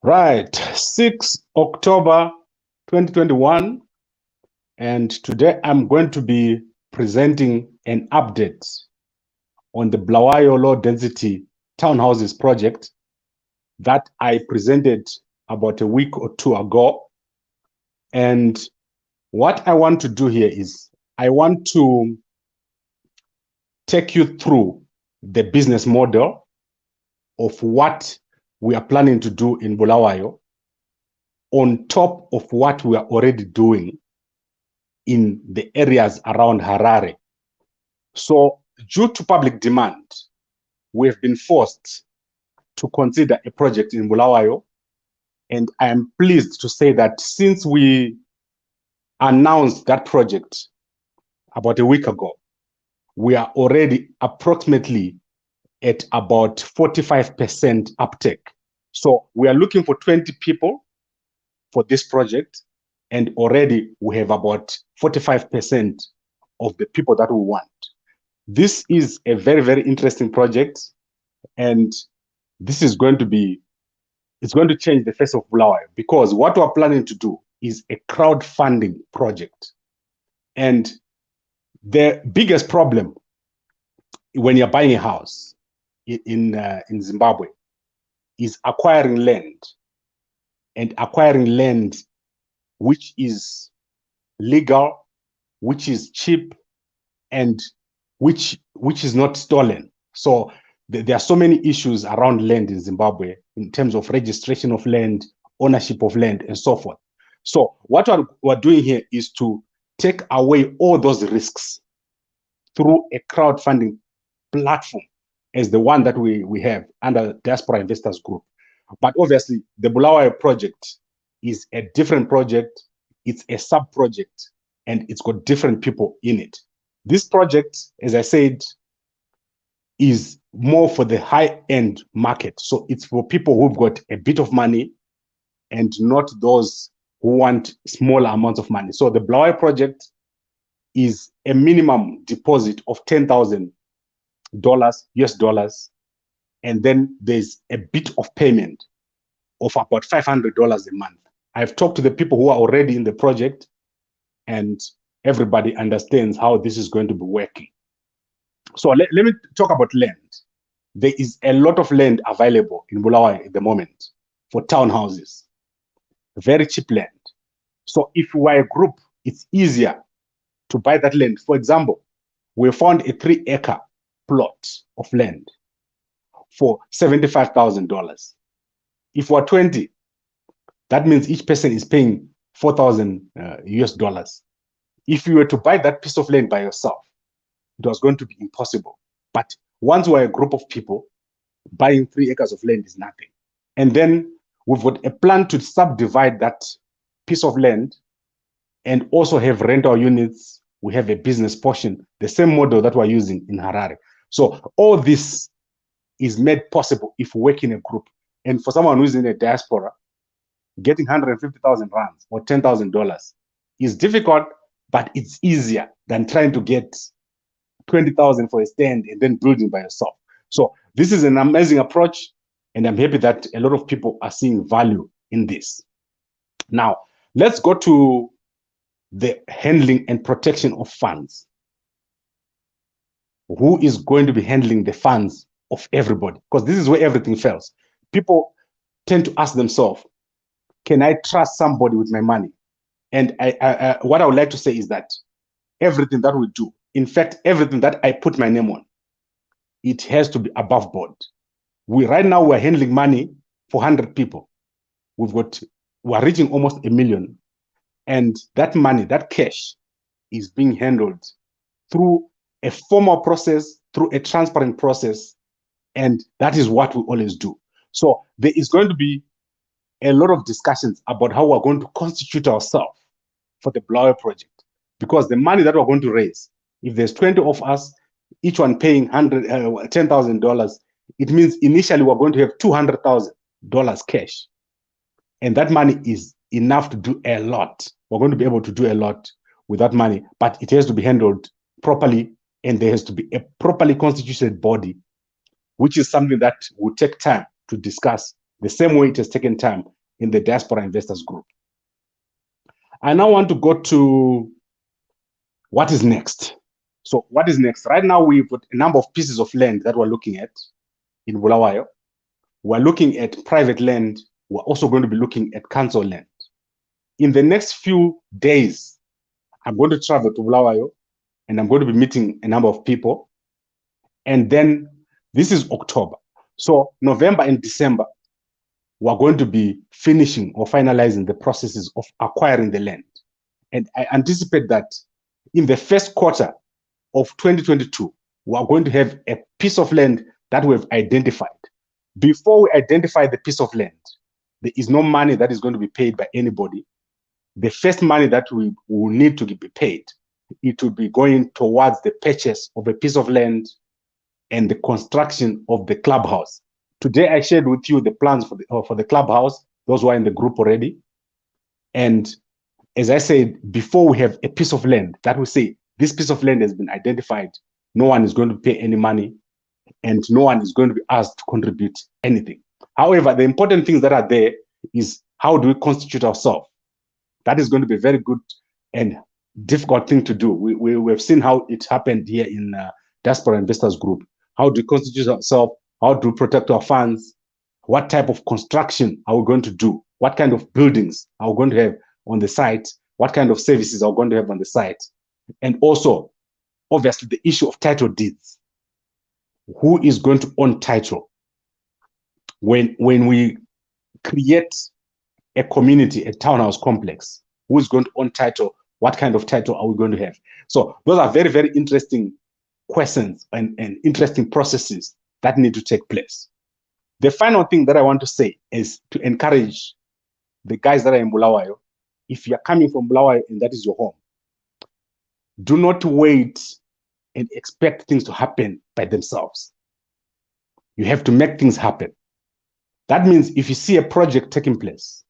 Right, 6 October 2021, and today I'm going to be presenting an update on the Bulawayo low density townhouses project that I presented about a week or two ago. And what I want to do here is I want to take you through the business model of what we are planning to do in Bulawayo on top of what we are already doing in the areas around Harare. So due to public demand, we have been forced to consider a project in Bulawayo. And I am pleased to say that since we announced that project about a week ago, we are already approximately at about 45% uptake. So we are looking for 20 people for this project, and already we have about 45% of the people that we want. This is a very, very interesting project, and this is going to be, it's going to change the face of Bulawayo, because what we're planning to do is a crowdfunding project. And the biggest problem when you're buying a house in Zimbabwe is acquiring land, and acquiring land which is legal, which is cheap, and which is not stolen. So there are so many issues around land in Zimbabwe in terms of registration of land, ownership of land, and so forth. So what we're doing here is to take away all those risks through a crowdfunding platform as the one that we have under Diaspora Investors Group. But obviously, the Bulawayo project is a different project. It's a sub-project, and it's got different people in it. This project, as I said, is more for the high-end market. So it's for people who've got a bit of money and not those who want smaller amounts of money. So the Bulawayo project is a minimum deposit of $10,000 US dollars. And then there's a bit of payment of about $500 a month. I've talked to the people who are already in the project, and everybody understands how this is going to be working. So let me talk about land. There is a lot of land available in Bulawayo at the moment for townhouses, very cheap land. So if we are a group, it's easier to buy that land. For example, we found a 3-acre plot of land for $75,000. If we're 20, that means each person is paying 4,000 US dollars. If you were to buy that piece of land by yourself, it was going to be impossible. But once we're a group of people, buying 3 acres of land is nothing. And then we've got a plan to subdivide that piece of land and also have rental units. We have a business portion, the same model that we're using in Harare. So all this is made possible if we work in a group. And for someone who's in a diaspora, getting 150,000 rands or $10,000 is difficult, but it's easier than trying to get 20,000 for a stand and then building by yourself. So this is an amazing approach, and I'm happy that a lot of people are seeing value in this. Now, let's go to the handling and protection of funds. Who is going to be handling the funds of everybody? Because this is where everything fails. People tend to ask themselves, can I trust somebody with my money? And what I would like to say is that everything that we do, in fact, everything that I put my name on, it has to be above board. Right now we're handling money for 100 people. We're reaching almost 1 million. And that money, that cash, is being handled through a formal process, through a transparent process. And that is what we always do. So there is going to be a lot of discussions about how we're going to constitute ourselves for the Bulawayo project, because the money that we're going to raise, if there's 20 of us, each one paying $10,000, it means initially we're going to have $200,000 cash. And that money is enough to do a lot. We're going to be able to do a lot with that money, but it has to be handled properly, and there has to be a properly constituted body, which is something that will take time to discuss the same way it has taken time in the Diaspora Investors Group. I now want to go to what is next. So what is next? Right now, we've got a number of pieces of land that we're looking at in Bulawayo. We're looking at private land. We're also going to be looking at council land. In the next few days, I'm going to travel to Bulawayo and I'm going to be meeting a number of people. And then this is October. So November and December, we're going to be finishing or finalizing the processes of acquiring the land. And I anticipate that in the first quarter of 2022, we are going to have a piece of land that we've identified. Before we identify the piece of land, there is no money that is going to be paid by anybody. The first money that we will need to be paid, it will be going towards the purchase of a piece of land and the construction of the clubhouse. Today, I shared with you the plans for the clubhouse. Those who are in the group already. And as I said, before we have a piece of land that we say, this piece of land has been identified, no one is going to pay any money and no one is going to be asked to contribute anything. However, the important things that are there is how do we constitute ourselves? That is going to be a very good and difficult thing to do. We have seen how it happened here in Diaspora Investors Group. How do we constitute ourselves? How do we protect our funds? What type of construction are we going to do? What kind of buildings are we going to have on the site? What kind of services are we going to have on the site? And also, obviously, the issue of title deeds. Who is going to own title? When we create a community, a townhouse complex, who is going to own title? What kind of title are we going to have? So those are very, very interesting questions and interesting processes that need to take place. The final thing that I want to say is to encourage the guys that are in Bulawayo. If you're coming from Bulawayo and that is your home, do not wait and expect things to happen by themselves. You have to make things happen. That means if you see a project taking place,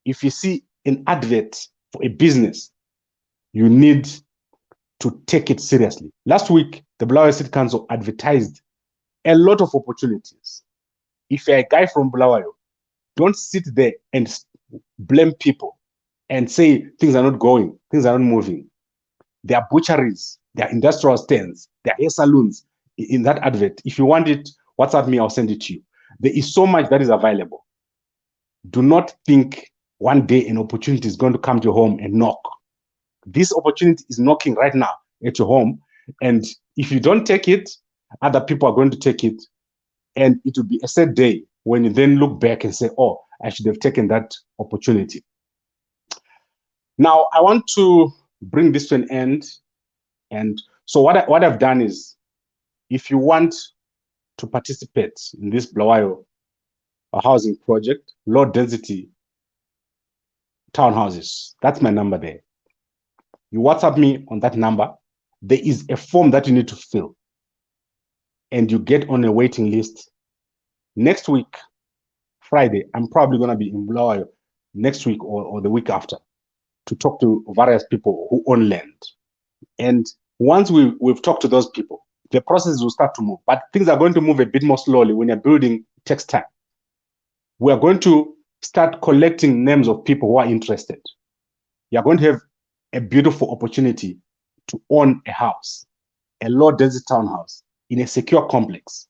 if you see an advert for a business, you need to take it seriously. Last week, the Bulawayo City Council advertised a lot of opportunities. If you're a guy from Bulawayo, don't sit there and blame people and say things are not going, things are not moving. There are butcheries, there are industrial stands, there are hair salons in that advert. If you want it, WhatsApp me, I'll send it to you. There is so much that is available. Do not think one day an opportunity is going to come to your home and knock. This opportunity is knocking right now at your home. And if you don't take it, other people are going to take it. And it will be a sad day when you then look back and say, oh, I should have taken that opportunity. Now, I want to bring this to an end. And so what I've done is, if you want to participate in this Bulawayo housing project, low density townhouses, that's my number there. You WhatsApp me on that number. There is a form that you need to fill and you get on a waiting list. Next week, Friday, I'm probably going to be in Bulawayo next week or the week after to talk to various people who own land. And once we've talked to those people, the process will start to move. But things are going to move a bit more slowly. When you're building, it takes time. We are going to start collecting names of people who are interested. You're going to have a beautiful opportunity to own a house, a low-density townhouse in a secure complex.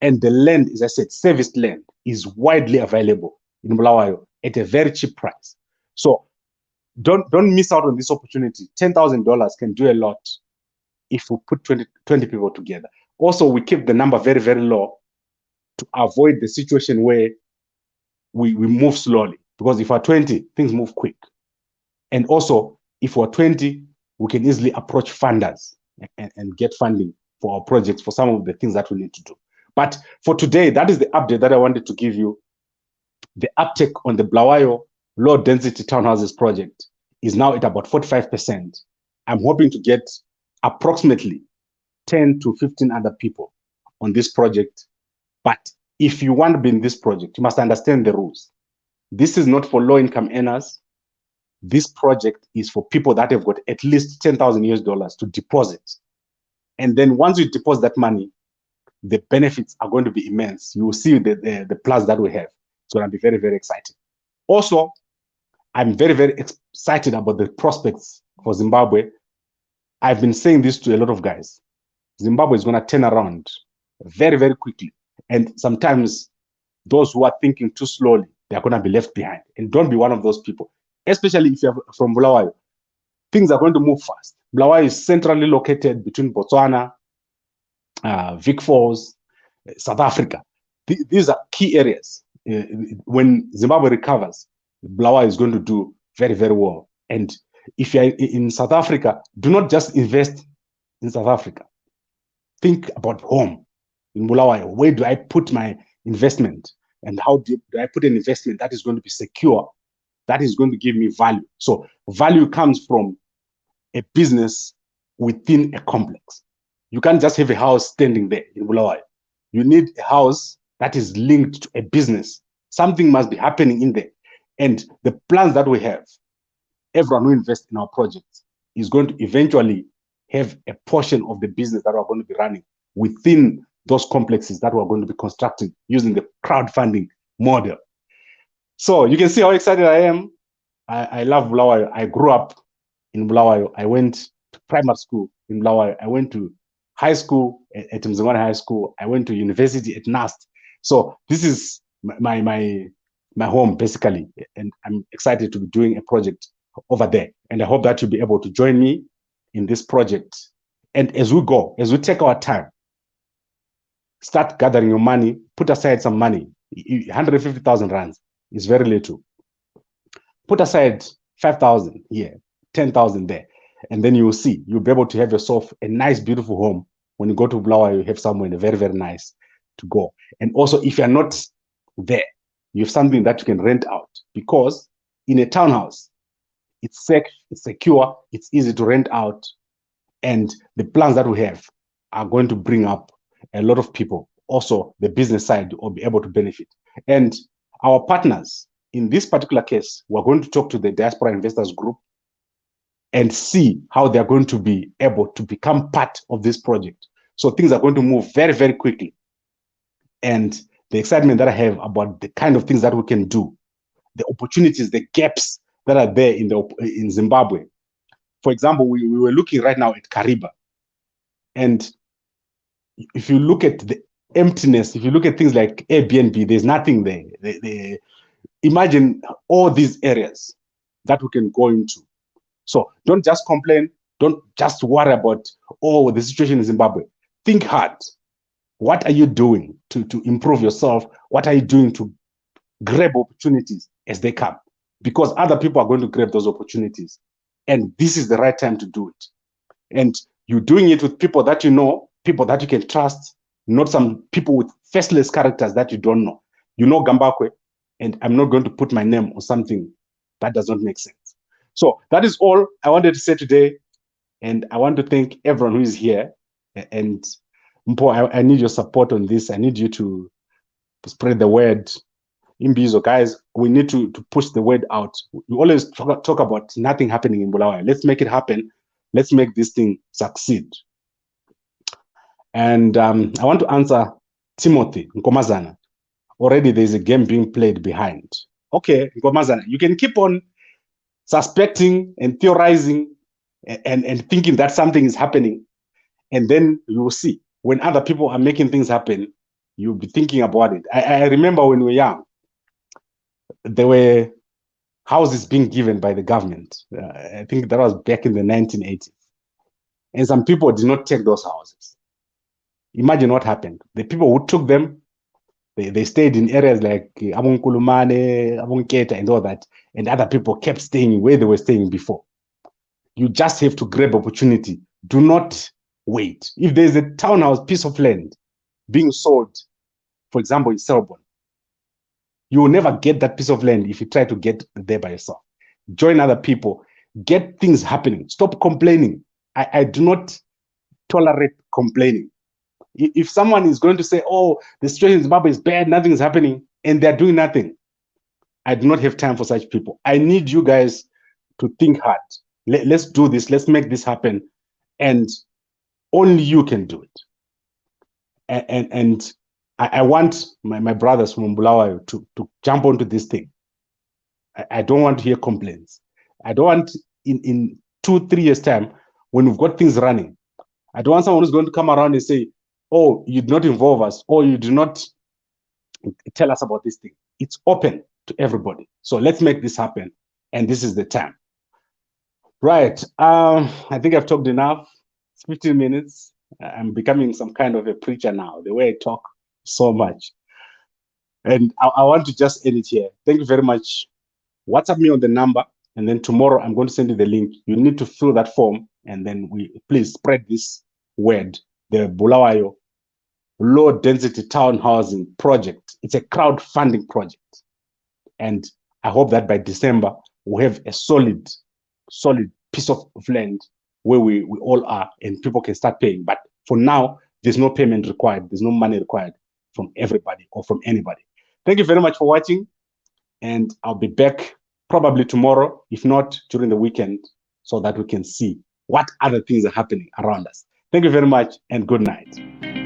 And the land, as I said, serviced land is widely available in Bulawayo at a very cheap price. So don't miss out on this opportunity. $10,000 can do a lot if we put 20 people together. Also, we keep the number very, very low to avoid the situation where we move slowly. Because if we're 20, things move quick. And also, if we're 20, we can easily approach funders and get funding for our projects for some of the things that we need to do. But for today, that is the update that I wanted to give you. The uptake on the Bulawayo low density townhouses project is now at about 45%. I'm hoping to get approximately 10 to 15 other people on this project. But if you want to be in this project, you must understand the rules. This is not for low income earners. This project is for people that have got at least $10,000 to deposit. And then once you deposit that money, the benefits are going to be immense. You will see the plus that we have. It's going to be very, very exciting. Also, I'm very, very excited about the prospects for Zimbabwe. I've been saying this to a lot of guys. Zimbabwe is going to turn around very, very quickly. And sometimes those who are thinking too slowly, they're going to be left behind. And don't be one of those people, especially if you're from Bulawayo. Things are going to move fast. Bulawayo is centrally located between Botswana, Vic Falls, South Africa. These are key areas. When Zimbabwe recovers, Bulawayo is going to do very, very well. And if you're in South Africa, do not just invest in South Africa. Think about home in Bulawayo. Where do I put my investment? And how do I put an investment that is going to be secure, that is going to give me value? So value comes from a business within a complex. You can't just have a house standing there in Bulawayo. You need a house that is linked to a business. Something must be happening in there. And the plans that we have, everyone who invests in our projects is going to eventually have a portion of the business that we're going to be running within those complexes that we're going to be constructing using the crowdfunding model. So you can see how excited I am. I love Bulawayo. I grew up in Bulawayo. I went to primary school in Bulawayo. I went to high school at Mzingwane High School. I went to university at NAST. So this is my home, basically. And I'm excited to be doing a project over there. And I hope that you'll be able to join me in this project. And as we go, as we take our time, start gathering your money, put aside some money. 150,000 rands is very little. Put aside 5,000 here, 10,000 there. And then you will see, you'll be able to have yourself a nice, beautiful home. When you go to Bulawayo, you have somewhere very, very nice to go. And also, if you're not there, you have something that you can rent out, because in a townhouse, it's safe, it's secure, it's easy to rent out. And the plans that we have are going to bring up a lot of people. Also, the business side will be able to benefit. And our partners, in this particular case, we're going to talk to the Diaspora Investors Group and see how they're going to be able to become part of this project. So things are going to move very, very quickly. And the excitement that I have about the kind of things that we can do, the opportunities, the gaps that are there in Zimbabwe. For example, we were looking right now at Kariba. And if you look at the emptiness, if you look at things like Airbnb, there's nothing there. Imagine all these areas that we can go into. So don't just complain. Don't just worry about, oh, the situation in Zimbabwe. Think hard. What are you doing to improve yourself? What are you doing to grab opportunities as they come? Because other people are going to grab those opportunities. And this is the right time to do it. And you're doing it with people that you know, people that you can trust, not some people with faceless characters that you don't know. You know Gambakwe, and I'm not going to put my name on something that does not make sense. So that is all I wanted to say today. And I want to thank everyone who is here. And Mpo, I need your support on this. I need you to spread the word. Imbizo, guys, we need to push the word out. We always talk about nothing happening in Bulawayo. Let's make it happen. Let's make this thing succeed. And I want to answer Timothy Nkomazana. Already there's a game being played behind. Okay, Nkomazana, you can keep on suspecting and theorizing and thinking that something is happening. And then you will see, when other people are making things happen, you'll be thinking about it. I remember when we were young, there were houses being given by the government. I think that was back in the 1980s. And some people did not take those houses. Imagine what happened. The people who took them, they stayed in areas like Abunkulumane, Abunketa, and all that. And other people kept staying where they were staying before. You just have to grab opportunity. Do not wait. If there's a townhouse piece of land being sold, for example, in Selborne, you will never get that piece of land if you try to get there by yourself. Join other people. Get things happening. Stop complaining. I do not tolerate complaining. If someone is going to say, oh, the situation in Zimbabwe is bad, nothing is happening, and they're doing nothing, I do not have time for such people. I need you guys to think hard. Let's do this. Let's make this happen. And only you can do it. And I want my brothers from Bulawayo to jump onto this thing. I don't want to hear complaints. I don't want in 2-3 years' time, when we've got things running, I don't want someone who's going to come around and say, oh, you did not involve us, or you did not tell us about this thing. It's open to everybody. So let's make this happen. And this is the time. Right. I think I've talked enough. It's 15 minutes. I'm becoming some kind of a preacher now, the way I talk so much. And I want to just end it here. Thank you very much. WhatsApp me on the number, and then tomorrow I'm going to send you the link. You need to fill that form, and then please spread this word. The Bulawayo Low Density Town Housing Project. It's a crowdfunding project. And I hope that by December, we have a solid piece of land where we all are and people can start paying. But for now, there's no payment required. There's no money required from everybody or from anybody. Thank you very much for watching. And I'll be back probably tomorrow, if not during the weekend, so that we can see what other things are happening around us. Thank you very much and good night.